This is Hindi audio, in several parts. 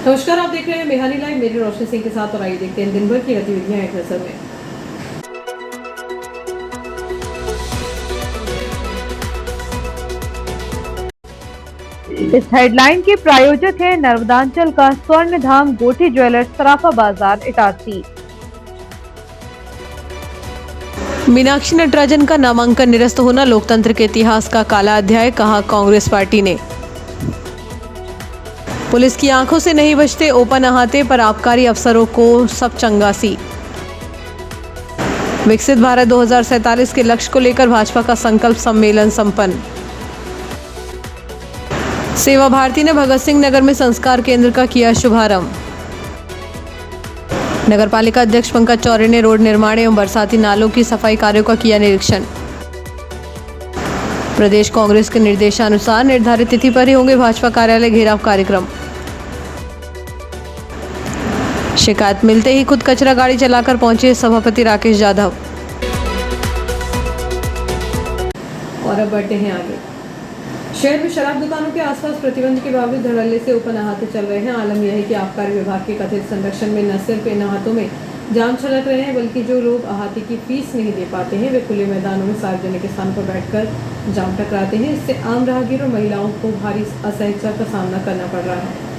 नमस्कार, आप देख रहे हैं मेहानी लाइव। मेरी रोशनी सिंह के साथ और आइए देखते हैं दिन भर की गतिविधियां एक नजर में। इस हेडलाइन के प्रायोजक है नर्मदांचल का स्वर्ण धाम गोठी ज्वेलर्स, सराफा बाजार, इटारसी। मीनाक्षी नटराजन का नामांकन निरस्त होना लोकतंत्र के इतिहास का काला अध्याय, कहा कांग्रेस पार्टी ने। पुलिस की आंखों से नहीं बचते ओपन अहाते पर आबकारी अफसरों को सब चंगासी। विकसित भारत 2047 के लक्ष्य को लेकर भाजपा का संकल्प सम्मेलन संपन्न। सेवा भारती ने भगत सिंह नगर में संस्कार केंद्र का किया शुभारंभ। नगर पालिका अध्यक्ष पंकज चौरे ने रोड निर्माण एवं बरसाती नालों की सफाई कार्यों का किया निरीक्षण। प्रदेश कांग्रेस के निर्देशानुसार निर्धारित तिथि पर ही होंगे भाजपा कार्यालय घेराव कार्यक्रम। शिकायत मिलते ही खुद कचरा गाड़ी चलाकर पहुंचे सभापति राकेश यादव। और अब बढ़ते हैं आगे। शहर में शराब दुकानों के आसपास प्रतिबंध के बावजूद धड़ल्ले से ओपन अहाते चल रहे हैं। आलम यह है कि आबकारी विभाग के कथित संरक्षण में न सिर्फ इन अहातों में जाम छलक रहे हैं, बल्कि जो लोग अहाते की फीस नहीं दे पाते हैं वे खुले मैदानों में सार्वजनिक स्थानों पर बैठकर जाम टकराते हैं। इससे आम राहगीर और महिलाओं को भारी असहजता का सामना करना पड़ रहा है।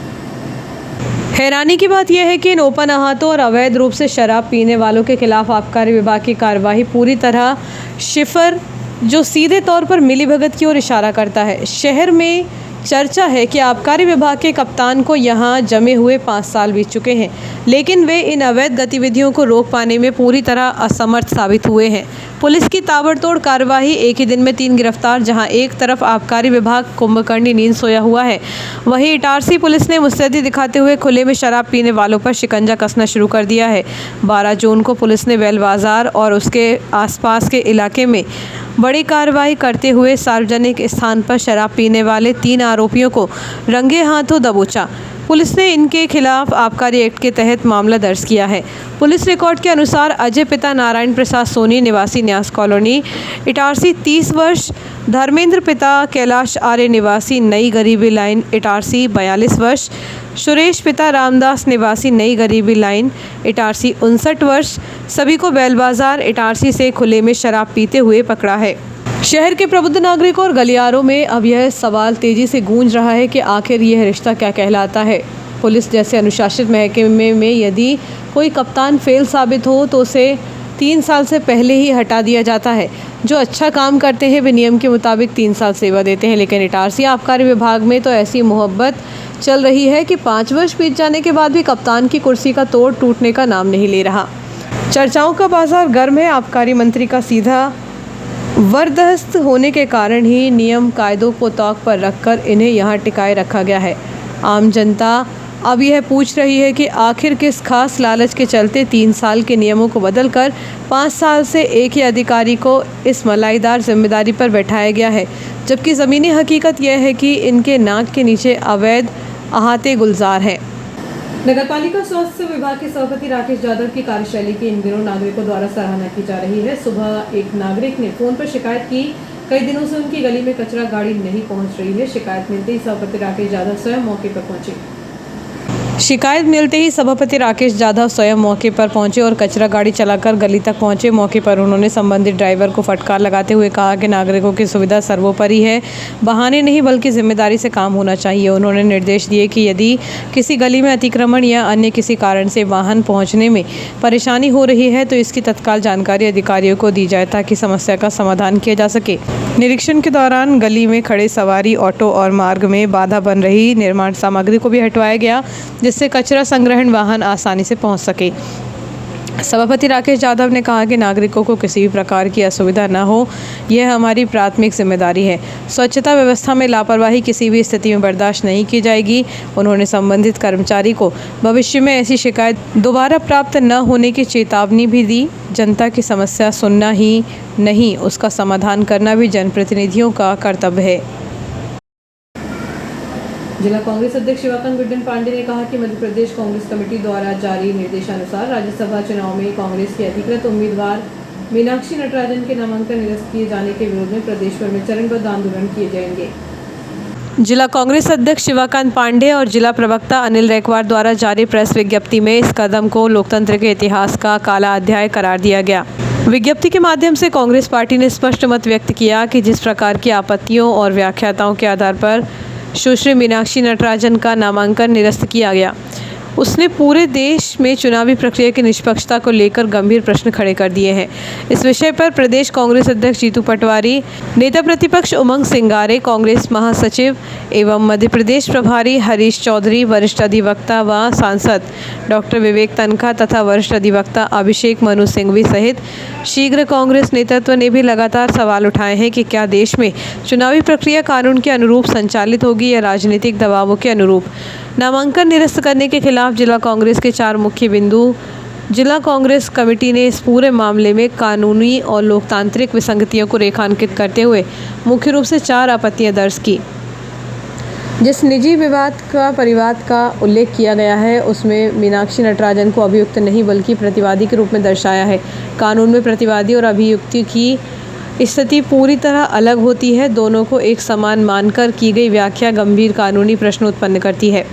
हैरानी की बात यह है कि इन ओपन अहातों और अवैध रूप से शराब पीने वालों के खिलाफ आबकारी विभाग की कार्यवाही पूरी तरह शिफर, जो सीधे तौर पर मिलीभगत की ओर इशारा करता है। शहर में चर्चा है कि आबकारी विभाग के कप्तान को यहां जमे हुए 5 साल बीत चुके हैं, लेकिन वे इन अवैध गतिविधियों को रोक पाने में पूरी तरह असमर्थ साबित हुए हैं। पुलिस की ताबड़तोड़ कार्रवाई, एक ही दिन में 3 गिरफ्तार। जहां एक तरफ आबकारी विभाग कुंभकर्णी नींद सोया हुआ है, वहीं इटारसी पुलिस ने मुस्तैदी दिखाते हुए खुले में शराब पीने वालों पर शिकंजा कसना शुरू कर दिया है। 12 जून को पुलिस ने बेल बाजार और उसके आसपास के इलाके में बड़ी कार्रवाई करते हुए सार्वजनिक स्थान पर शराब पीने वाले 3 आरोपियों को रंगे हाथों दबोचा। पुलिस ने इनके खिलाफ आबकारी एक्ट के तहत मामला दर्ज किया है। पुलिस रिकॉर्ड के अनुसार अजय पिता नारायण प्रसाद सोनी, निवासी न्यास कॉलोनी, इटारसी 30 वर्ष, धर्मेंद्र पिता कैलाश आर्य, निवासी नई गरीबी लाइन, इटारसी 42 वर्ष, सुरेश पिता रामदास, निवासी नई गरीबी लाइन, इटारसी 59 वर्ष, सभी को बेल बाजार इटारसी से खुले में शराब पीते हुए पकड़ा है। शहर के प्रबुद्ध नागरिकों और गलियारों में अब यह सवाल तेजी से गूंज रहा है कि आखिर यह रिश्ता क्या कहलाता है। पुलिस जैसे अनुशासित महकमे में यदि कोई कप्तान फेल साबित हो तो उसे 3 साल से पहले ही हटा दिया जाता है। जो अच्छा काम करते हैं वे नियम के मुताबिक 3 साल सेवा देते हैं, लेकिन इटारसी आबकारी विभाग में तो ऐसी मोहब्बत चल रही है कि 5 वर्ष बीत जाने के बाद भी कप्तान की कुर्सी का तोड़ टूटने का नाम नहीं ले रहा। चर्चाओं का बाजार गर्म है। आबकारी मंत्री का सीधा बर्दाश्त होने के कारण ही नियम कायदों को तौक पर रखकर इन्हें यहाँ टिकाए रखा गया है। आम जनता अब यह पूछ रही है कि आखिर किस खास लालच के चलते 3 साल के नियमों को बदलकर 5 साल से एक ही अधिकारी को इस मलाईदार जिम्मेदारी पर बैठाया गया है, जबकि ज़मीनी हकीकत यह है कि इनके नाक के नीचे अवैध अहाते गुलजार हैं। नगरपालिका स्वास्थ्य विभाग के सभापति राकेश यादव की कार्यशैली की इन दिनों नागरिकों द्वारा सराहना की जा रही है। सुबह एक नागरिक ने फोन पर शिकायत की, कई दिनों से उनकी गली में कचरा गाड़ी नहीं पहुंच रही है। शिकायत मिलते ही सभापति राकेश यादव स्वयं मौके पर पहुंचे और कचरा गाड़ी चलाकर गली तक पहुंचे। मौके पर उन्होंने संबंधित ड्राइवर को फटकार लगाते हुए कहा कि नागरिकों की सुविधा सर्वोपरि है, बहाने नहीं बल्कि जिम्मेदारी से काम होना चाहिए। उन्होंने निर्देश दिए कि यदि किसी गली में अतिक्रमण या अन्य किसी कारण से वाहन पहुंचने में परेशानी हो रही है तो इसकी तत्काल जानकारी अधिकारियों को दी जाए ताकि समस्या का समाधान किया जा सके। निरीक्षण के दौरान गली में खड़े सवारी ऑटो और मार्ग में बाधा बन रही निर्माण सामग्री को भी हटवाया गया, जिससे कचरा संग्रहण वाहन आसानी से पहुंच सके। सभापति राकेश यादव ने कहा कि नागरिकों को किसी भी प्रकार की असुविधा न हो, यह हमारी प्राथमिक जिम्मेदारी है। स्वच्छता व्यवस्था में लापरवाही किसी भी स्थिति में बर्दाश्त नहीं की जाएगी। उन्होंने संबंधित कर्मचारी को भविष्य में ऐसी शिकायत दोबारा प्राप्त न होने की चेतावनी भी दी। जनता की समस्या सुनना ही नहीं, उसका समाधान करना भी जनप्रतिनिधियों का कर्तव्य है। जिला कांग्रेस अध्यक्ष शिवाकांत गुड्डन पांडे ने कहा कि मध्य प्रदेश कांग्रेस कमेटी द्वारा जारी निर्देशानुसार राज्यसभा चुनाव में कांग्रेस की अधिकृत उम्मीदवार मीनाक्षी नटराजन के नामांकन निरस्त किए जाने के विरोध में प्रदेश भर में चरणबद्ध आंदोलन किए जाएंगे। जिला कांग्रेस अध्यक्ष शिवाकांत पांडे और जिला प्रवक्ता अनिल रैकवार द्वारा जारी प्रेस विज्ञप्ति में इस कदम को लोकतंत्र के इतिहास का काला अध्याय करार दिया गया। विज्ञप्ति के माध्यम से कांग्रेस पार्टी ने स्पष्ट मत व्यक्त किया कि जिस प्रकार की आपत्तियों और व्याख्याताओं के आधार पर सुश्री मीनाक्षी नटराजन का नामांकन निरस्त किया गया, उसने पूरे देश में चुनावी प्रक्रिया की निष्पक्षता को लेकर गंभीर प्रश्न खड़े कर दिए हैं। इस विषय पर प्रदेश कांग्रेस अध्यक्ष जीतू पटवारी, नेता प्रतिपक्ष उमंग सिंगारे, कांग्रेस महासचिव एवं मध्य प्रदेश प्रभारी हरीश चौधरी, वरिष्ठ अधिवक्ता व सांसद डॉक्टर विवेक तनखा तथा वरिष्ठ अधिवक्ता अभिषेक मनु सिंघवी सहित शीघ्र कांग्रेस नेतृत्व ने भी लगातार सवाल उठाए हैं कि क्या देश में चुनावी प्रक्रिया कानून के अनुरूप संचालित होगी या राजनीतिक दबावों के अनुरूप। नामांकन निरस्त करने के खिलाफ जिला कांग्रेस के 4 मुख्य बिंदु जिला कांग्रेस कमेटी ने इस पूरे मामले में कानूनी और लोकतांत्रिक विसंगतियों को रेखांकित करते हुए मुख्य रूप से 4 आपत्तियां दर्ज की। जिस निजी विवाद का परिवाद का उल्लेख किया गया है उसमें मीनाक्षी नटराजन को अभियुक्त नहीं बल्कि प्रतिवादी के रूप में दर्शाया है। कानून में प्रतिवादी और अभियुक्ति की स्थिति पूरी तरह अलग होती है। दोनों को एक समान मानकर की गई व्याख्या गंभीर कानूनी प्रश्न उत्पन्न करती है।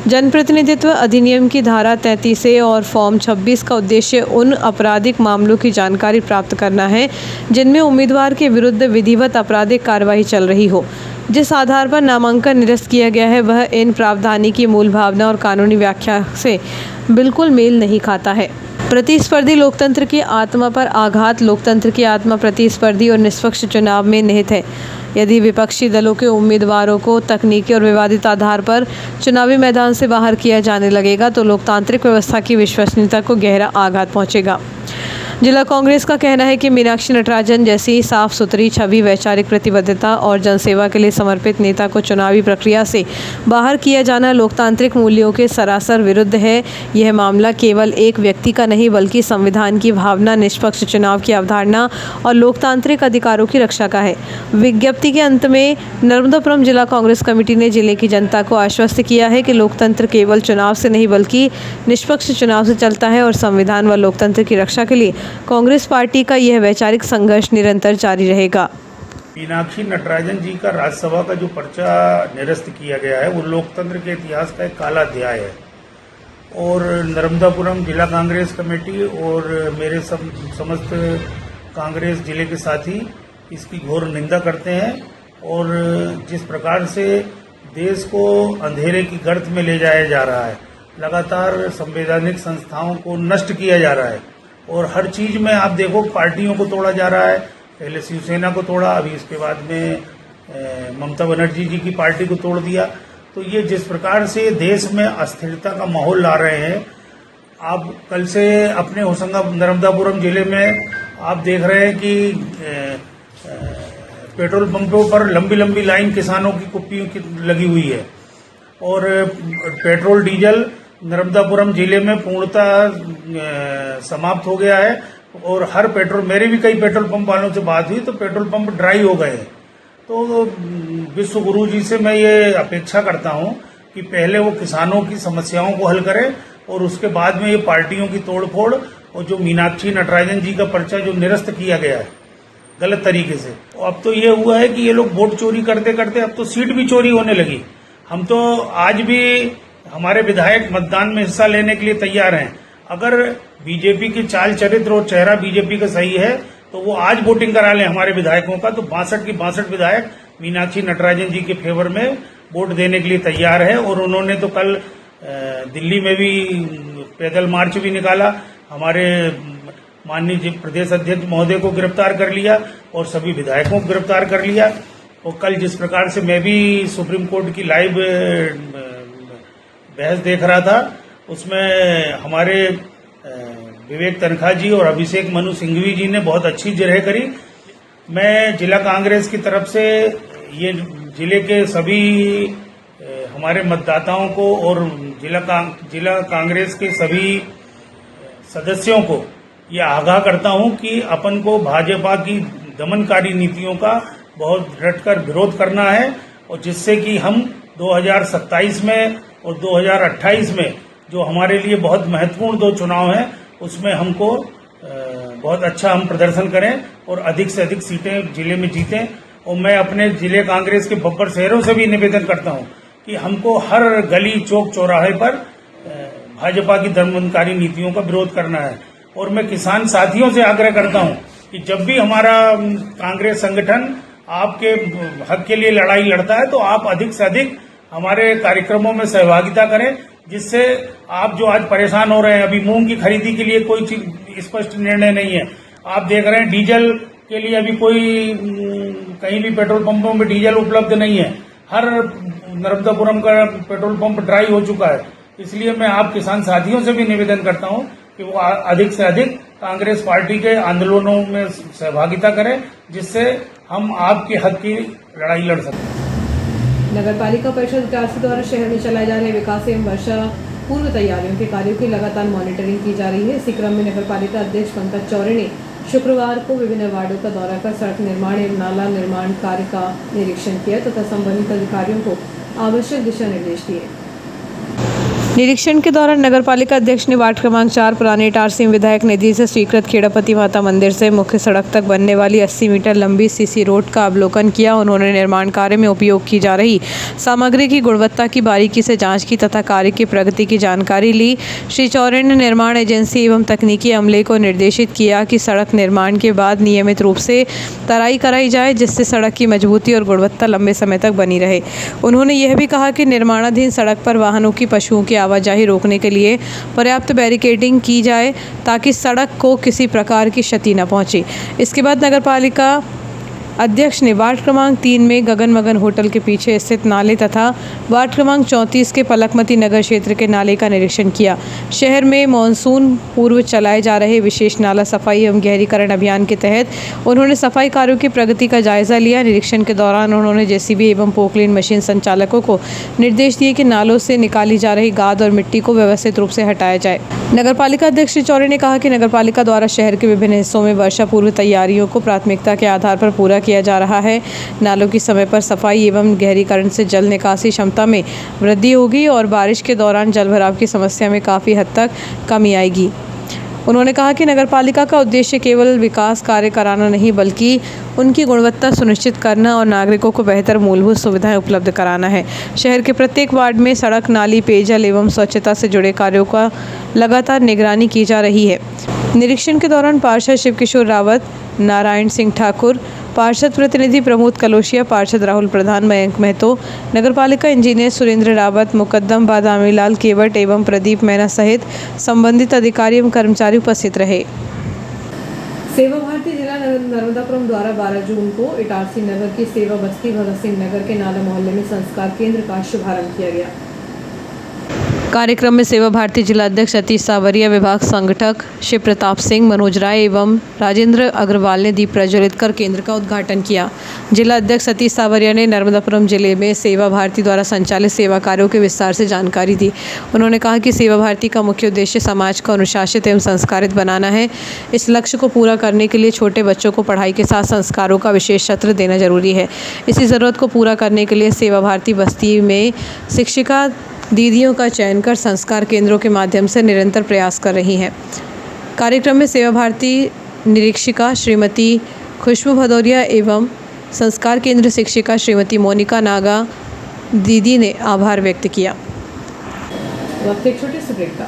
जनप्रतिनिधित्व अधिनियम की धारा 33A और फॉर्म 26 का उद्देश्य उन आपराधिक मामलों की जानकारी प्राप्त करना है जिनमें उम्मीदवार के विरुद्ध विधिवत आपराधिक कार्रवाई चल रही हो। जिस आधार पर नामांकन निरस्त किया गया है वह इन प्रावधानों की मूल भावना और कानूनी व्याख्या से बिल्कुल मेल नहीं खाता है। प्रतिस्पर्धी लोकतंत्र की आत्मा पर आघात। लोकतंत्र की आत्मा प्रतिस्पर्धी और निष्पक्ष चुनाव में निहित है। यदि विपक्षी दलों के उम्मीदवारों को तकनीकी और विवादित आधार पर चुनावी मैदान से बाहर किया जाने लगेगा तो लोकतांत्रिक व्यवस्था की विश्वसनीयता को गहरा आघात पहुंचेगा। जिला कांग्रेस का कहना है कि मीनाक्षी नटराजन जैसी साफ सुथरी छवि, वैचारिक प्रतिबद्धता और जनसेवा के लिए समर्पित नेता को चुनावी प्रक्रिया से बाहर किया जाना लोकतांत्रिक मूल्यों के सरासर विरुद्ध है। यह मामला केवल एक व्यक्ति का नहीं बल्कि संविधान की भावना, निष्पक्ष चुनाव की अवधारणा और लोकतांत्रिक अधिकारों की रक्षा का है। विज्ञप्ति के अंत में नर्मदापुरम जिला कांग्रेस कमेटी ने जिले की जनता को आश्वस्त किया है कि लोकतंत्र केवल चुनाव से नहीं बल्कि निष्पक्ष चुनाव से चलता है और संविधान व लोकतंत्र की रक्षा के लिए कांग्रेस पार्टी का यह वैचारिक संघर्ष निरंतर जारी रहेगा। मीनाक्षी नटराजन जी का राज्यसभा का जो पर्चा निरस्त किया गया है वो लोकतंत्र के इतिहास का एक काला अध्याय है और नर्मदापुरम जिला कांग्रेस कमेटी और मेरे समस्त कांग्रेस जिले के साथी इसकी घोर निंदा करते हैं और जिस प्रकार से देश को अंधेरे की गर्त में ले जाया जा रहा है, लगातार संवैधानिक संस्थाओं को नष्ट किया जा रहा है और हर चीज में आप देखो पार्टियों को तोड़ा जा रहा है। पहले शिवसेना को तोड़ा, अभी इसके बाद में ममता बनर्जी जी की पार्टी को तोड़ दिया। तो ये जिस प्रकार से देश में अस्थिरता का माहौल ला रहे हैं, आप कल से अपने होशंगाबाद नर्मदापुरम जिले में आप देख रहे हैं कि पेट्रोल पंपों पर लंबी लंबी लाइन किसानों की कुप्पियों की लगी हुई है और पेट्रोल डीजल नर्मदापुरम जिले में पूर्णतः समाप्त हो गया है और हर पेट्रोल, मेरे भी कई पेट्रोल पंप वालों से बात हुई तो पेट्रोल पंप ड्राई हो गए। तो विश्व गुरु जी से मैं ये अपेक्षा करता हूं कि पहले वो किसानों की समस्याओं को हल करें और उसके बाद में ये पार्टियों की तोड़फोड़ और जो मीनाक्षी नटराजन जी का पर्चा जो निरस्त किया गया है गलत तरीके से, अब तो ये हुआ है कि ये लोग वोट चोरी करते करते अब तो सीट भी चोरी होने लगी। हम तो आज भी हमारे विधायक मतदान में हिस्सा लेने के लिए तैयार हैं। अगर बीजेपी की चाल चरित्र और चेहरा बीजेपी का सही है तो वो आज वोटिंग करा लें हमारे विधायकों का, तो 62 की 62 विधायक मीनाक्षी नटराजन जी के फेवर में वोट देने के लिए तैयार है। और उन्होंने तो कल दिल्ली में भी पैदल मार्च भी निकाला, हमारे माननीय प्रदेश अध्यक्ष महोदय को गिरफ्तार कर लिया और सभी विधायकों को गिरफ्तार कर लिया। और कल जिस प्रकार से मैं भी सुप्रीम कोर्ट की लाइव बहस देख रहा था उसमें हमारे विवेक तनखा जी और अभिषेक मनु सिंघवी जी ने बहुत अच्छी जिरह करी। मैं जिला कांग्रेस की तरफ से ये जिले के सभी हमारे मतदाताओं को और जिला कांग्रेस के सभी सदस्यों को ये आगाह करता हूं कि अपन को भाजपा की दमनकारी नीतियों का बहुत डटकर विरोध करना है और जिससे कि हम 2027 में और 2028 में जो हमारे लिए बहुत महत्वपूर्ण 2 चुनाव हैं उसमें हमको बहुत अच्छा हम प्रदर्शन करें और अधिक से अधिक सीटें जिले में जीतें और मैं अपने जिले कांग्रेस के बब्बर शहरों से भी निवेदन करता हूं कि हमको हर गली चौक चौराहे पर भाजपा की दमनकारी नीतियों का विरोध करना है। और मैं किसान साथियों से आग्रह करता हूं कि जब भी हमारा कांग्रेस संगठन आपके हक के लिए लड़ाई लड़ता है तो आप अधिक से अधिक हमारे कार्यक्रमों में सहभागिता करें, जिससे आप जो आज परेशान हो रहे हैं, अभी मूंग की खरीदी के लिए कोई स्पष्ट निर्णय नहीं है। आप देख रहे हैं डीजल के लिए अभी कोई कहीं भी पेट्रोल पंपों में डीजल उपलब्ध नहीं है। हर नर्मदापुरम का पेट्रोल पंप ड्राई हो चुका है। इसलिए मैं आप किसान साथियों से भी निवेदन करता हूं कि वो अधिक से अधिक कांग्रेस पार्टी के आंदोलनों में सहभागिता करें, जिससे हम आपके हक की लड़ाई लड़ सकें। नगर पालिका परिषद इटारसी द्वारा शहर में चलाए जा रहे विकास एवं वर्षा पूर्व तैयारियों के कार्यों की लगातार मॉनिटरिंग की जा रही है। इसी क्रम में नगर पालिका अध्यक्ष पंकज चौरे ने शुक्रवार को विभिन्न वार्डों का दौरा कर सड़क निर्माण एवं नाला निर्माण कार्य का निरीक्षण किया तथा संबंधित अधिकारियों को आवश्यक दिशा निर्देश दिए। निरीक्षण के दौरान नगर पालिका अध्यक्ष ने वार्ड क्रमांक 4 पुराने इटारसी विधायक निधि से स्वीकृत खेड़ापति माता मंदिर से मुख्य सड़क तक बनने वाली 80 मीटर लंबी सीसी रोड का अवलोकन किया। उन्होंने निर्माण कार्य में उपयोग की जा रही सामग्री की गुणवत्ता की बारीकी से जांच की तथा कार्य की प्रगति की जानकारी ली। श्री चौरे ने निर्माण एजेंसी एवं तकनीकी अमले को निर्देशित किया कि सड़क निर्माण के बाद नियमित रूप से तराई कराई जाए, जिससे सड़क की मजबूती और गुणवत्ता लंबे समय तक बनी रहे। उन्होंने यह भी कहा कि निर्माणाधीन सड़क पर वाहनों की पशुओं की आवाजाही रोकने के लिए पर्याप्त बैरिकेडिंग की जाए ताकि सड़क को किसी प्रकार की क्षति न पहुंचे। इसके बाद नगर पालिका अध्यक्ष ने वार्ड क्रमांक 3 में गगनमगन होटल के पीछे स्थित नाले तथा वार्ड क्रमांक 34 के पलकमती नगर क्षेत्र के नाले का निरीक्षण किया। शहर में मानसून पूर्व चलाए जा रहे विशेष नाला सफाई एवं गहरीकरण अभियान के तहत उन्होंने सफाई कार्यों की प्रगति का जायजा लिया। निरीक्षण के दौरान उन्होंने जेसीबी एवं पोकलेन मशीन संचालकों को निर्देश दिए कि नालों से निकाली जा रही गाद और मिट्टी को व्यवस्थित रूप से हटाया जाए। नगर पालिका अध्यक्ष श्री चौरे ने कहा कि नगर पालिका द्वारा शहर के विभिन्न हिस्सों में वर्षा पूर्व तैयारियों को प्राथमिकता के आधार पर पूरा किया जा रहा है। नालों की समय पर सफाई एवं गहरीकरण से जल निकासी क्षमता में वृद्धि होगी और बारिश के दौरान जल भराव की समस्या में काफ़ी हद तक कमी आएगी। उन्होंने कहा कि नगर पालिका का उद्देश्य केवल विकास कार्य कराना नहीं बल्कि उनकी गुणवत्ता सुनिश्चित करना और नागरिकों को बेहतर मूलभूत सुविधाएं उपलब्ध कराना है। शहर के प्रत्येक वार्ड में सड़क, नाली, पेयजल एवं स्वच्छता से जुड़े कार्यों का लगातार निगरानी की जा रही है। निरीक्षण के दौरान पार्षद शिवकिशोर रावत, नारायण सिंह ठाकुर, पार्षद प्रतिनिधि प्रमोद कलोशिया, पार्षद राहुल प्रधान, मयंक महतो, नगरपालिका इंजीनियर सुरेंद्र रावत, मुकद्दम बादामी लाल केवट एवं प्रदीप मैना सहित संबंधित अधिकारी एवं कर्मचारी उपस्थित रहे। सेवा भारती जिला नर्मदापुरम द्वारा 12 जून को इटारसी नगर की सेवा बस्ती भगत सिंह नगर के नाला मोहल्ले में संस्कार केंद्र का शुभारंभ किया गया। कार्यक्रम में सेवा भारती जिला अध्यक्ष सतीश सावरिया, विभाग संगठक शिव प्रताप सिंह, मनोज राय एवं राजेंद्र अग्रवाल ने दीप प्रज्वलित कर केंद्र का उद्घाटन किया। जिला अध्यक्ष सतीश सावरिया ने नर्मदापुरम जिले में सेवा भारती द्वारा संचालित सेवा कार्यों के विस्तार से जानकारी दी। उन्होंने कहा कि सेवा भारती का मुख्य उद्देश्य समाज को अनुशासित एवं संस्कारित बनाना है। इस लक्ष्य को पूरा करने के लिए छोटे बच्चों को पढ़ाई के साथ संस्कारों का विशेष सत्र देना जरूरी है। इसी ज़रूरत को पूरा करने के लिए सेवा भारती बस्ती में शिक्षिका दीदियों का चयन कर संस्कार केंद्रों के माध्यम से निरंतर प्रयास कर रही हैं। कार्यक्रम में सेवा भारती निरीक्षिका श्रीमती खुशबू भदौरिया एवं संस्कार केंद्र शिक्षिका श्रीमती मोनिका नागा दीदी ने आभार व्यक्त किया। वक्त एक छोटे से ब्रेक का।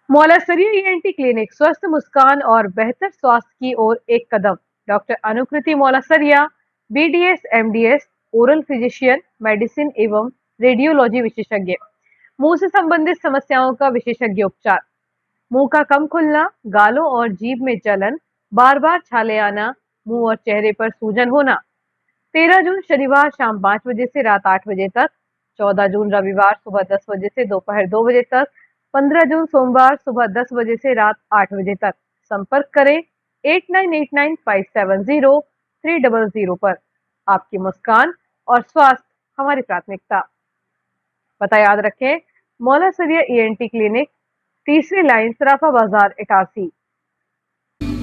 मौला स्तरीय ईएनटी क्लिनिक, स्वस्थ मुस्कान और बेहतर स्वास्थ्य की ओर एक कदम। डॉक्टर अनुकृति मौला सरिया, BDS, MDS, oral physician, medicine एवं रेडियोलॉजी विशेषज्ञ। मुंह से संबंधित समस्याओं का विशेषज्ञ उपचार। मुंह का कम खुलना, गालों और जीभ में जलन, बार बार छाले आना, मुंह और चेहरे पर सूजन होना। 13 जून शनिवार शाम 5 बजे से रात 8 बजे तक, 14 जून रविवार सुबह 10 बजे से दोपहर 2 बजे तक, 15 जून सोमवार सुबह 10 बजे से रात 8 बजे तक। संपर्क करें 8989570300 पर। आपकी मुस्कान और स्वास्थ्य हमारी प्राथमिकता। पता याद रखें, मौला सरिया ईएनटी क्लिनिक, 3री लाइन, सराफा बाजार, इटारसी।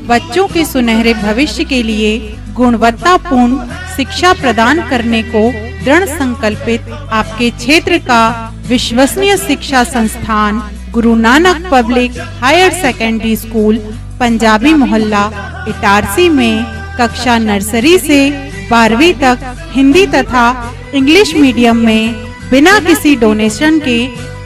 बच्चों के सुनहरे भविष्य के लिए गुणवत्तापूर्ण शिक्षा प्रदान करने को दृढ़ संकल्पित आपके क्षेत्र का विश्वसनीय शिक्षा संस्थान Guru Nanak Public Higher Secondary School Punjabi Mohalla Itarsi में कक्षा नर्सरी से 12वीं तक हिंदी तथा इंग्लिश मीडियम में बिना किसी डोनेशन के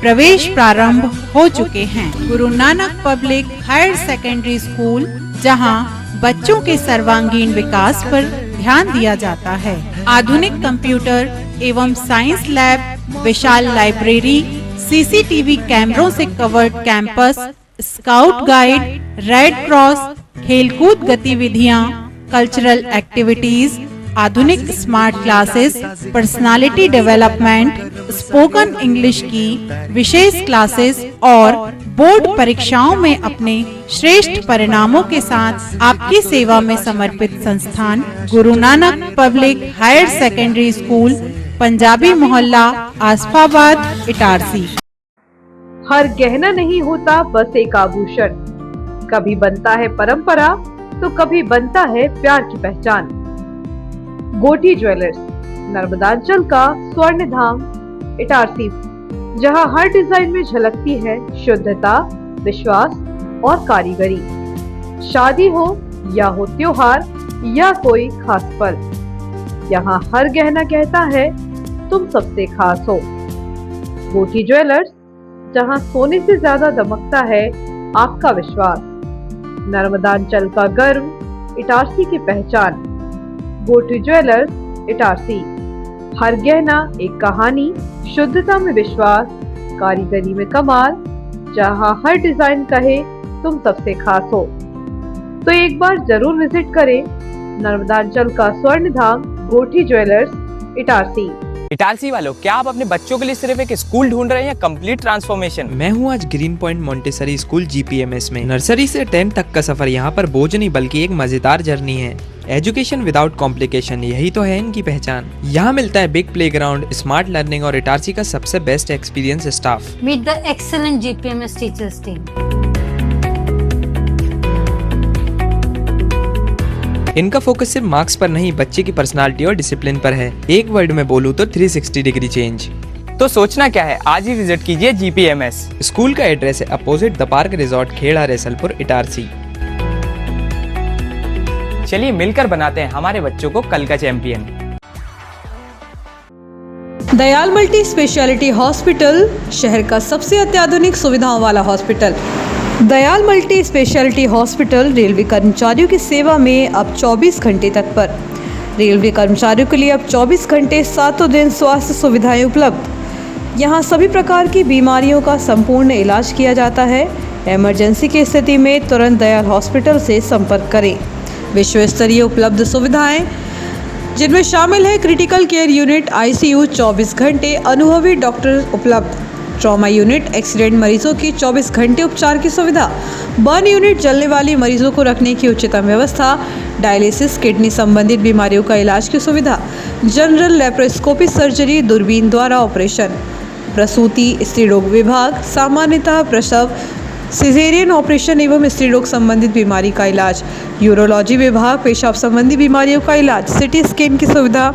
प्रवेश प्रारंभ हो चुके हैं। Guru Nanak Public Higher Secondary School, जहां बच्चों के सर्वांगीण विकास पर ध्यान दिया जाता है। आधुनिक कंप्यूटर एवं साइंस लैब, विशाल लाइब्रेरी, सीसीटीवी कैमरों से covered campus, scout guide, red cross, खेलकूद गतिविधियां, कल्चरल एक्टिविटीज, आधुनिक smart classes, personality development, spoken English की विशेष क्लासेस और बोर्ड परीक्षाओं में अपने श्रेष्ठ परिणामों के साथ आपकी सेवा में समर्पित संस्थान Guru Nanak Public Higher Secondary School Punjabi Mohalla Asafabad Itarsi. हर गहना नहीं होता बस एक आभूषण, कभी बनता है परंपरा तो कभी बनता है प्यार की पहचान। गोठी ज्वेलर्स, नर्मदांचल का स्वर्ण धाम इटारसी, जहां हर डिजाइन में झलकती है शुद्धता, विश्वास और कारीगरी। शादी हो या हो त्योहार या कोई खास पल, यहाँ हर गहना कहता है तुम सबसे खास हो। गोठी ज्वेलर्स, जहां सोने से ज्यादा दमकता है आपका विश्वास। नर्मदांचल का गर्व, इटारसी की पहचान। गोठी ज्वेलर्स इटारसी, हर गहना एक कहानी, शुद्धता में विश्वास, कारीगरी में कमाल, जहां हर डिजाइन कहे तुम सबसे खास हो। तो एक बार जरूर विजिट करें नर्मदांचल का स्वर्ण धाम गोठी ज्वेलर्स इटारसी। इटारसी वालों, क्या आप अपने बच्चों के लिए सिर्फ एक स्कूल ढूंढ रहे हैं या कंप्लीट ट्रांसफॉर्मेशन? मैं हूँ आज green point Montessori school GPMS में। नर्सरी से 10 तक का सफर यहाँ पर बोझ नहीं बल्कि एक मजेदार जर्नी है। एजुकेशन विदाउट कॉम्प्लिकेशन, यही तो है इनकी पहचान। यहाँ मिलता है बिग प्लेग्राउंड, स्मार्ट लर्निंग और इटारसी का सबसे best experience staff. Meet the excellent GPMS teachers team. इनका फोकस सिर्फ मार्क्स पर नहीं, बच्चे की पर्सनालिटी और डिसिप्लिन पर है। एक वर्ड में बोलूँ तो 360 डिग्री चेंज। तो सोचना क्या है, आज ही विजिट कीजिए GPMS। स्कूल का एड्रेस है opposite the park resort, Kheda, Resalpur, Itarsi. चलिए मिलकर बनाते हैं हमारे बच्चों को कल का champion. Dayal multi speciality hospital, शहर का सबसे अत्याधुनिक सुविधाओं वाला hospital. Dayal multi speciality hospital railway कर्मचारियों की सेवा में अब 24 घंटे तत्पर। रेलवे कर्मचारियों के लिए अब 24 घंटे 7 दिन स्वास्थ्य सुविधाएं उपलब्ध। यहाँ सभी प्रकार की बीमारियों का संपूर्ण इलाज किया जाता है। इमरजेंसी की स्थिति में तुरंत दयाल हॉस्पिटल से संपर्क करें। विश्व स्तरीय उपलब्ध सुविधाएं, जिनमें शामिल है क्रिटिकल केयर यूनिट, ICU 24 घंटे, अनुभवी डॉक्टर उपलब्ध, ट्रॉमा यूनिट, एक्सीडेंट मरीजों की 24 घंटे उपचार की सुविधा, बर्न यूनिट, जलने वाली मरीजों को रखने की उच्चतम व्यवस्था, डायलिसिस, किडनी संबंधित बीमारियों का इलाज की सुविधा, जनरल लेप्रोस्कोपी सर्जरी, दूरबीन द्वारा ऑपरेशन, प्रसूति, स्त्री रोग विभाग, सामान्यतः प्रसव, सिजेरियन ऑपरेशन एवं स्त्री रोग संबंधित बीमारी का इलाज, यूरोलॉजी विभाग, पेशाब संबंधी बीमारियों का इलाज, सिटी स्कैन की सुविधा,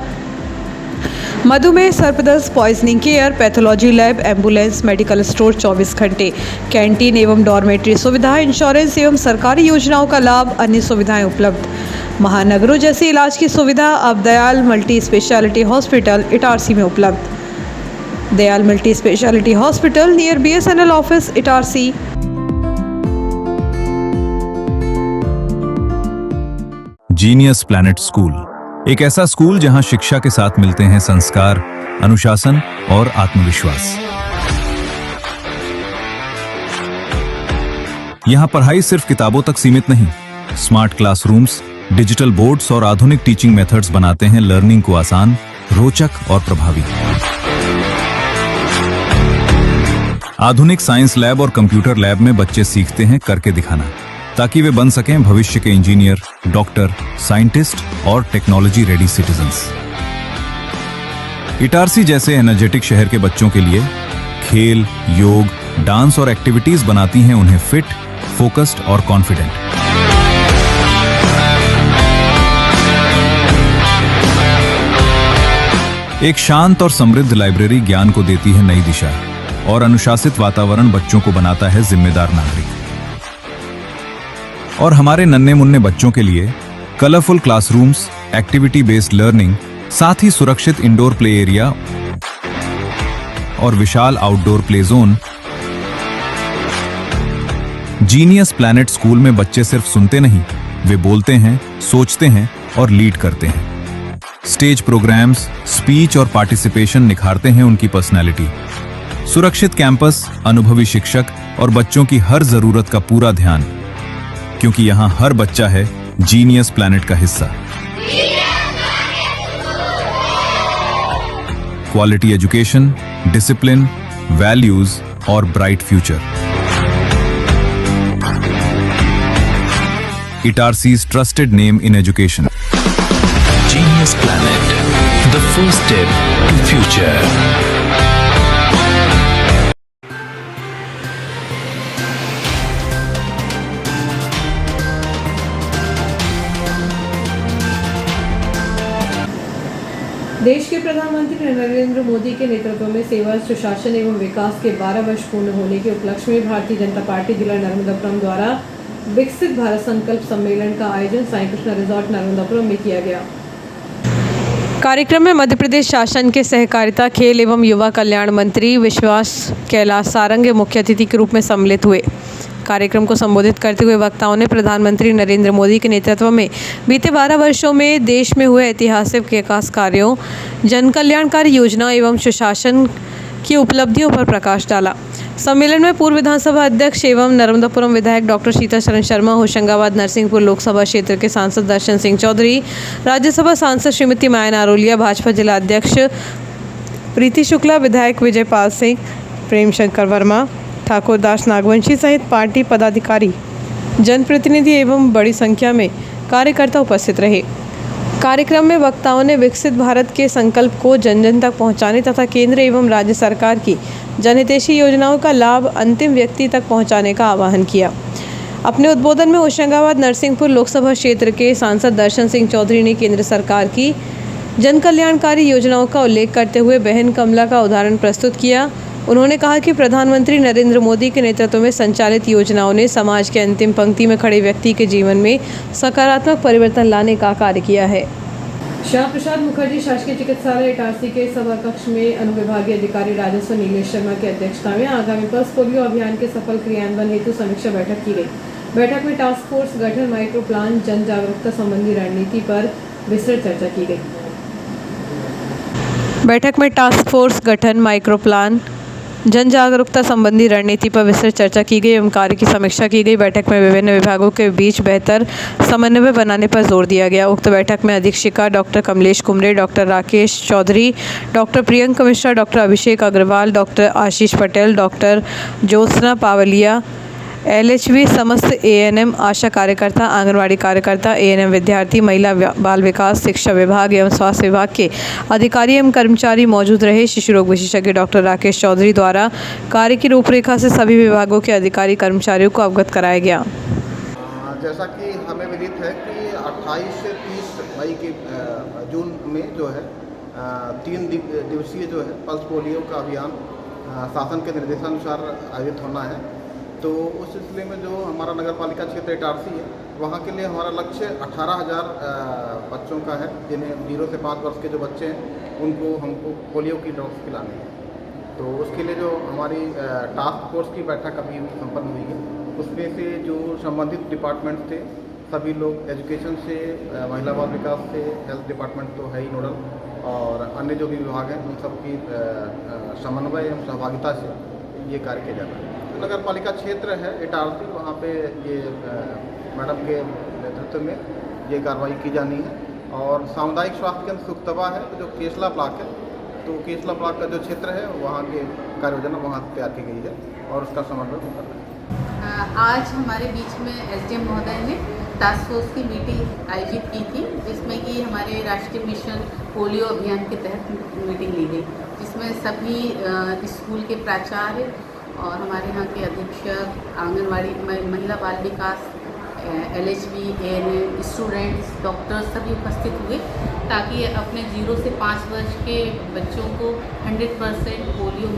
मधुमेह, सर्पदंश, poisoning care, pathology lab, ambulance, medical store 24 घंटे, कैंटीन एवं डॉर्मेट्री सुविधा, इंश्योरेंस एवं सरकारी योजनाओं का लाभ, अन्य सुविधाएं उपलब्ध। महानगरों जैसे इलाज की सुविधा अब Dayal multi speciality hospital Itarsi में उपलब्ध। Dayal multi speciality hospital near BSNL office Itarsi. Genius planet school, एक ऐसा स्कूल जहां शिक्षा के साथ मिलते हैं संस्कार, अनुशासन और आत्मविश्वास। यहां पढ़ाई सिर्फ किताबों तक सीमित नहीं, स्मार्ट क्लासरूम्स, डिजिटल बोर्ड्स और आधुनिक टीचिंग मेथड्स बनाते हैं लर्निंग को आसान, रोचक और प्रभावी। आधुनिक साइंस लैब और कंप्यूटर लैब में बच्चे सीखते हैं करके दिखाना, ताकि वे बन सकें भविष्य के इंजीनियर, डॉक्टर, साइंटिस्ट और टेक्नोलॉजी रेडी सिटीजन्स। इटारसी जैसे एनर्जेटिक शहर के बच्चों के लिए खेल, योग, डांस और एक्टिविटीज बनाती हैं उन्हें फिट, फोकस्ड और कॉन्फिडेंट। एक शांत और समृद्ध लाइब्रेरी ज्ञान को देती है नई दिशा। और अनुशासित वातावरण बच्चों को बनाता है जिम्मेदार नागरिक। और हमारे नन्हे मुन्ने बच्चों के लिए colourful classrooms, activity based learning, साथ ही सुरक्षित इंडोर प्ले एरिया और विशाल outdoor play zone. Genius planet school में बच्चे सिर्फ सुनते नहीं, वे बोलते हैं, सोचते हैं और लीड करते हैं। स्टेज प्रोग्राम्स, स्पीच और पार्टिसिपेशन निखारते हैं उनकी पर्सनैलिटी। सुरक्षित कैंपस, अनुभवी शिक्षक और बच्चों की हर जरूरत का पूरा ध्यान, क्योंकि यहाँ हर बच्चा है जीनियस प्लैनेट का हिस्सा। क्वालिटी एजुकेशन, डिसिप्लिन, वैल्यूज और bright future. Itarsi's trusted name in education. Genius Planet, the first step to future. देश के प्रधानमंत्री नरेंद्र मोदी के नेतृत्व में सेवा, सुशासन एवं विकास के 12 वर्ष पूर्ण होने के उपलक्ष्य में भारतीय जनता पार्टी जिला नर्मदापुरम द्वारा विकसित भारत संकल्प सम्मेलन का आयोजन साई कृष्णा रिजॉर्ट नर्मदापुरम में किया गया। कार्यक्रम में मध्य प्रदेश शासन के सहकारिता, खेल एवं युवा कल्याण मंत्री विश्वास कैलाश सारंग मुख्य अतिथि के रूप में सम्मिलित हुए। कार्यक्रम को संबोधित करते हुए वक्ताओं ने प्रधानमंत्री नरेंद्र मोदी के नेतृत्व में बीते 12 वर्षों में देश में हुए ऐतिहासिक विकास कार्यों, जन कल्याणकारी योजना एवं सुशासन की उपलब्धियों पर प्रकाश डाला। सम्मेलन में पूर्व विधानसभा अध्यक्ष एवं नर्मदापुरम विधायक डॉक्टर सीताशरण शर्मा, होशंगाबाद नरसिंहपुर लोकसभा क्षेत्र के सांसद दर्शन सिंह चौधरी, राज्यसभा सांसद श्रीमती माया नारोलिया, भाजपा जिला अध्यक्ष प्रीति शुक्ला, विधायक विजय पाल सिंह, प्रेमशंकर वर्मा, ठाकुर दास नागवंशी सहित पार्टी पदाधिकारी, जनप्रतिनिधि एवं बड़ी संख्या में कार्यकर्ता उपस्थित रहे। कार्यक्रम में वक्ताओं ने विकसित भारत के संकल्प को जन जन तक पहुंचाने तथा केंद्र एवं राज्य सरकार की जनहितैषी योजनाओं का लाभ अंतिम व्यक्ति तक पहुंचाने का आह्वान किया। अपने उद्बोधन में होशंगाबाद नरसिंहपुर लोकसभा क्षेत्र के सांसद दर्शन सिंह चौधरी ने केंद्र सरकार की जन कल्याणकारी योजनाओं का उल्लेख करते हुए बहन कमला का उदाहरण प्रस्तुत किया। उन्होंने कहा कि प्रधानमंत्री नरेंद्र मोदी के नेतृत्व में संचालित योजनाओं ने समाज के अंतिम पंक्ति में खड़े व्यक्ति के जीवन में सकारात्मक परिवर्तन लाने का कार्य किया है। श्याम प्रसाद मुखर्जी शासकीय चिकित्सालय इटारसी के सभा कक्ष में अनुविभागीय अधिकारी राजस्व नीलेश शर्मा की अध्यक्षता में आगामी पल्स पोलियो अभियान के सफल क्रियान्वयन हेतु समीक्षा बैठक की गई। बैठक में टास्क फोर्स गठन, माइक्रो प्लान, जन जागरूकता संबंधी रणनीति पर विस्तृत चर्चा की गई। बैठक में टास्क फोर्स गठन, माइक्रो प्लान, जन जागरूकता संबंधी रणनीति पर विस्तृत चर्चा की गई एवं कार्य की समीक्षा की गई। बैठक में विभिन्न विभागों के बीच बेहतर समन्वय बनाने पर जोर दिया गया। उक्त बैठक में अधीक्षिका doctor Kamlesh Kumre, doctor Rakesh Chaudhary, doctor Priyanka Mishra, doctor Abhishek Agarwal, doctor Ashish Patel, doctor Jyotsna Pawaliya, LHV, समस्त ANM, आशा कार्यकर्ता, आंगनवाड़ी कार्यकर्ता, ANM विद्यार्थी, महिला बाल विकास, शिक्षा विभाग एवं स्वास्थ्य विभाग के अधिकारी एवं कर्मचारी मौजूद रहे। शिशु रोग विशेषज्ञ डॉक्टर राकेश चौधरी द्वारा कार्य की रूपरेखा से सभी विभागों के अधिकारी कर्मचारियों को अवगत कराया गया। जैसा कि हमें विदित है कि 28 से 30 मई के जून में जो है 3 दिवसीय जो है पल्स पोलियो का अभियान शासन के निर्देशानुसार आयोजित होना है। तो उस सिलसिले में जो हमारा नगर पालिका क्षेत्र इटारसी है, वहाँ के लिए हमारा लक्ष्य 18,000 बच्चों का है, जिन्हें 0 से 5 वर्ष के जो बच्चे हैं उनको हमको पोलियो की ड्रॉप्स पिलानी है। तो उसके लिए जो हमारी टास्क फोर्स की बैठक अभी संपन्न हुई है, उसमें से जो संबंधित डिपार्टमेंट थे सभी लोग, एजुकेशन से, महिला बाल विकास से, हेल्थ डिपार्टमेंट तो है ही नोडल, और अन्य जो भी विभाग हैं उन सबकी समन्वय एवं सहभागिता से ये कार्य किया जाता है। नगर पालिका क्षेत्र है इटारसी, वहाँ पे ये मैडम के नेतृत्व में ये कार्रवाई की जानी है। और सामुदायिक स्वास्थ्य केंद्र सुक्तवा है जो केसला ब्लॉक है, तो केसला ब्लॉक का जो क्षेत्र है वहाँ के कार्य योजना वहाँ तैयार की गई है और उसका समन्वय कर रहे हैं। आज हमारे बीच में SDM महोदय ने टास्क फोर्स की मीटिंग आयोजित की थी, जिसमें कि हमारे राष्ट्रीय मिशन पोलियो अभियान के तहत मीटिंग ली गई, जिसमें सभी स्कूल के प्राचार्य और हमारे यहाँ के अधीक्षक, आंगनवाड़ी, महिला बाल विकास, LHV, ANM, स्टूडेंट्स, डॉक्टर्स सभी उपस्थित हुए, ताकि अपने 0 से 5 वर्ष के बच्चों को 100% पोलियो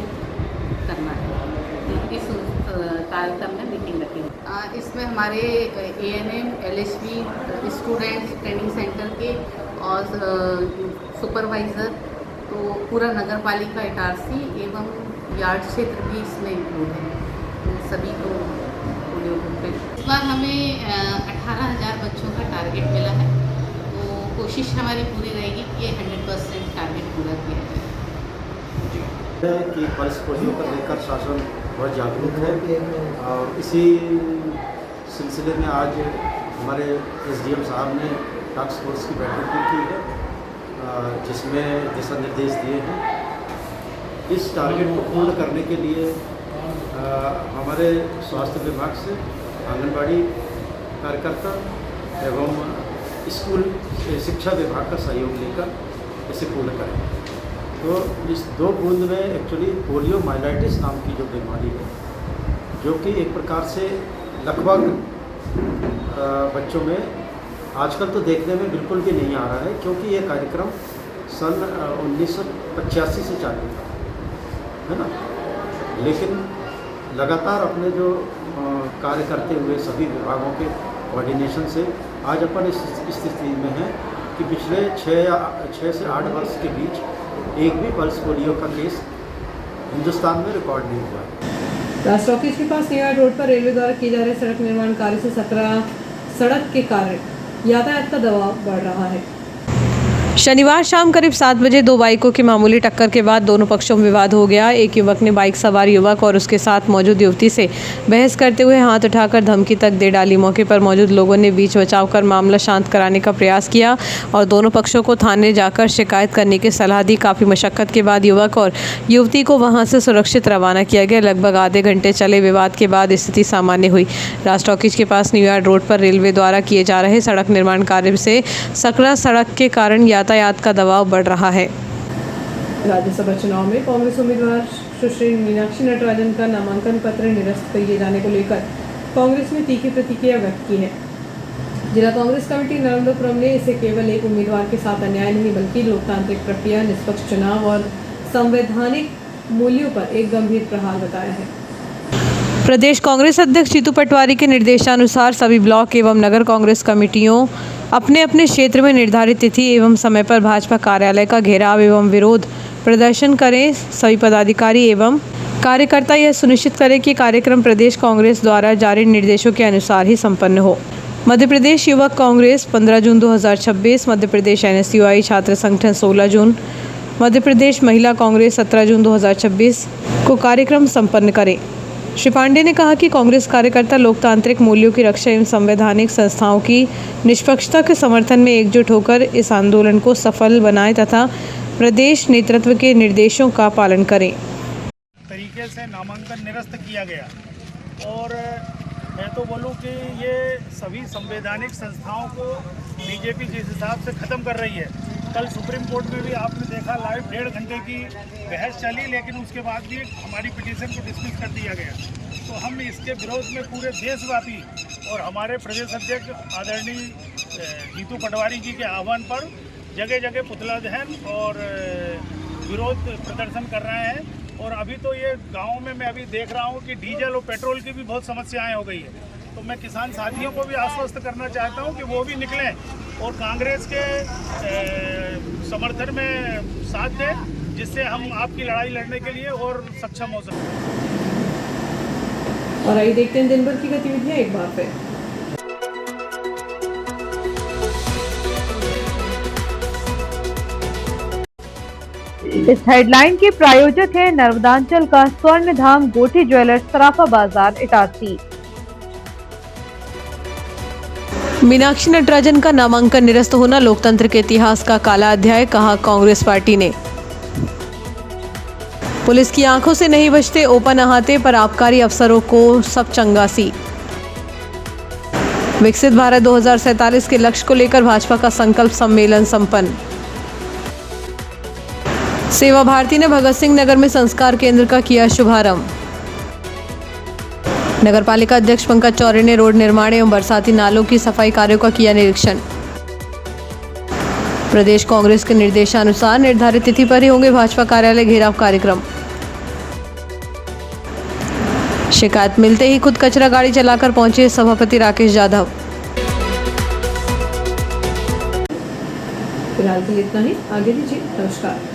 करना है। इस कार्यक्रम में मीटिंग रखी। इसमें हमारे ANM, LHV students training centre के और सुपरवाइज़र, तो पूरा नगर पालिका इटारसी एवं यार्ड क्षेत्र भी इसमें इंक्लूड है। तो सभी को पोलियो पे इस बार हमें 18,000 बच्चों का टारगेट मिला है। तो कोशिश हमारी पूरी रहेगी कि ये 100% टारगेट पूरा किया जाए। कि पल्स पोलियो को लेकर शासन बहुत जागरूक है और इसी सिलसिले में आज हमारे SDM साहब ने टास्क फोर्स की बैठक भी की है, जिसमें दिशा निर्देश दिए हैं। इस टारगेट को पूर्ण करने के लिए हमारे स्वास्थ्य विभाग से आंगनबाड़ी कार्यकर्ता एवं स्कूल शिक्षा विभाग का सहयोग लेकर इसे पूर्ण करें। तो इस 2 बूंद में एक्चुअली पोलियो माइलाइटिस नाम की जो बीमारी है, जो कि एक प्रकार से लगभग बच्चों में आजकल तो देखने में बिल्कुल भी नहीं आ रहा है, क्योंकि ये कार्यक्रम सन 1985 से चालू था, है ना। लेकिन लगातार अपने जो कार्य करते हुए सभी विभागों के कोऑर्डिनेशन से आज अपन इस स्थिति में हैं कि पिछले 6 से 8 वर्ष के बीच एक भी पल्स पोलियो का केस हिंदुस्तान में रिकॉर्ड नहीं हुआ है। राष्ट्र ऑफिस के पास न्यूयॉर्क रोड पर रेलवे द्वारा किए जा रहे सड़क निर्माण कार्य से सकरा सड़क के कारण यातायात का दबाव बढ़ रहा है। शनिवार शाम करीब 7 बजे 2 बाइकों की मामूली टक्कर के बाद दोनों पक्षों में विवाद हो गया। एक युवक ने बाइक सवार युवक और उसके साथ मौजूद युवती से बहस करते हुए हाथ उठाकर धमकी तक दे डाली। मौके पर मौजूद लोगों ने बीच बचाव कर मामला शांत कराने का प्रयास किया और दोनों पक्षों को थाने जाकर शिकायत करने की सलाह दी। काफ़ी मशक्कत के बाद युवक और युवती को वहां से सुरक्षित रवाना किया गया। लगभग आधे घंटे चले विवाद के बाद स्थिति सामान्य हुई। राष्ट्र ऑफिस के पास न्यूयॉर्क रोड पर रेलवे द्वारा किए जा रहे सड़क निर्माण कार्य से सकरा सड़क के कारण यातायात का दबाव बढ़ रहा है। राज्यसभा चुनाव में कांग्रेस उम्मीदवार सुश्री मीनाक्षी नटराजन का नामांकन पत्र निरस्त किए जाने को लेकर कांग्रेस ने तीखी प्रतिक्रिया व्यक्त की है। जिला कांग्रेस कमेटी नर्मदापुरम ने इसे केवल एक उम्मीदवार के साथ अन्याय नहीं बल्कि लोकतांत्रिक प्रक्रिया, निष्पक्ष चुनाव और संवैधानिक मूल्यों पर एक गंभीर प्रहार बताया है। प्रदेश कांग्रेस अध्यक्ष जीतू पटवारी के निर्देशानुसार सभी ब्लॉक एवं नगर कांग्रेस कमेटियों अपने अपने क्षेत्र में निर्धारित तिथि एवं समय पर भाजपा कार्यालय का घेराव एवं विरोध प्रदर्शन करें। सभी पदाधिकारी एवं कार्यकर्ता यह सुनिश्चित करें कि कार्यक्रम प्रदेश कांग्रेस द्वारा जारी निर्देशों के अनुसार ही संपन्न हो। मध्य प्रदेश युवक कांग्रेस 15 जून 2026, मध्य प्रदेश NSUI छात्र संगठन 16 जून, मध्य प्रदेश महिला कांग्रेस 17 जून 2026 को कार्यक्रम संपन्न करें। श्री पांडे ने कहा कि कांग्रेस कार्यकर्ता लोकतांत्रिक मूल्यों की रक्षा एवं संवैधानिक संस्थाओं की निष्पक्षता के समर्थन में एकजुट होकर इस आंदोलन को सफल बनाएं तथा प्रदेश नेतृत्व के निर्देशों का पालन करें। तरीके से नामांकन निरस्त किया गया और मैं तो बोलूं कि ये सभी संवैधानिक संस्थाओं को बीजेपी जिस हिसाब से ख़त्म कर रही है। कल सुप्रीम कोर्ट में भी आपने देखा लाइव 1.5 घंटे की बहस चली, लेकिन उसके बाद भी हमारी पिटीशन को डिसमिस कर दिया गया। तो हम इसके विरोध में पूरे देशव्यापी और हमारे प्रदेश अध्यक्ष आदरणीय जीतू पटवारी जी के आह्वान पर जगह जगह पुतला दहन और विरोध प्रदर्शन कर रहे हैं। और अभी तो ये गाँव में मैं अभी देख रहा हूँ कि डीजल और पेट्रोल की भी बहुत समस्याएँ हो गई है। तो मैं किसान साथियों को भी आश्वस्त करना चाहता हूं कि वो भी निकलें और कांग्रेस के समर्थन में साथ दें, जिससे हम आपकी लड़ाई लड़ने के लिए और सक्षम हो सकें। और आइए देखते हैं दिन भर की गतिविधियां एक बार फिर। इस हेडलाइन के प्रायोजक है नर्मदांचल का स्वर्ण धाम गोठी ज्वेलर्स, सराफा बाजार, इटारसी। मीनाक्षी नटराजन का नामांकन निरस्त होना लोकतंत्र के इतिहास का काला अध्याय, कहा कांग्रेस पार्टी ने। पुलिस की आंखों से नहीं बचते ओपन अहाते पर आबकारी अफसरों को सब चंगासी। विकसित भारत 2047 के लक्ष्य को लेकर भाजपा का संकल्प सम्मेलन संपन्न। सेवा भारती ने भगत सिंह नगर में संस्कार केंद्र का किया शुभारंभ। नगर पालिका अध्यक्ष पंकज चौरे ने रोड निर्माण एवं बरसाती नालों की सफाई कार्यों का किया निरीक्षण। प्रदेश कांग्रेस के निर्देशानुसार निर्धारित तिथि पर ही होंगे भाजपा कार्यालय घेराव कार्यक्रम। शिकायत मिलते ही खुद कचरा गाड़ी चलाकर पहुंचे सभापति राकेश जाधव। फिलहाल के लिए इतना ही, आगे दीजिए, नमस्कार।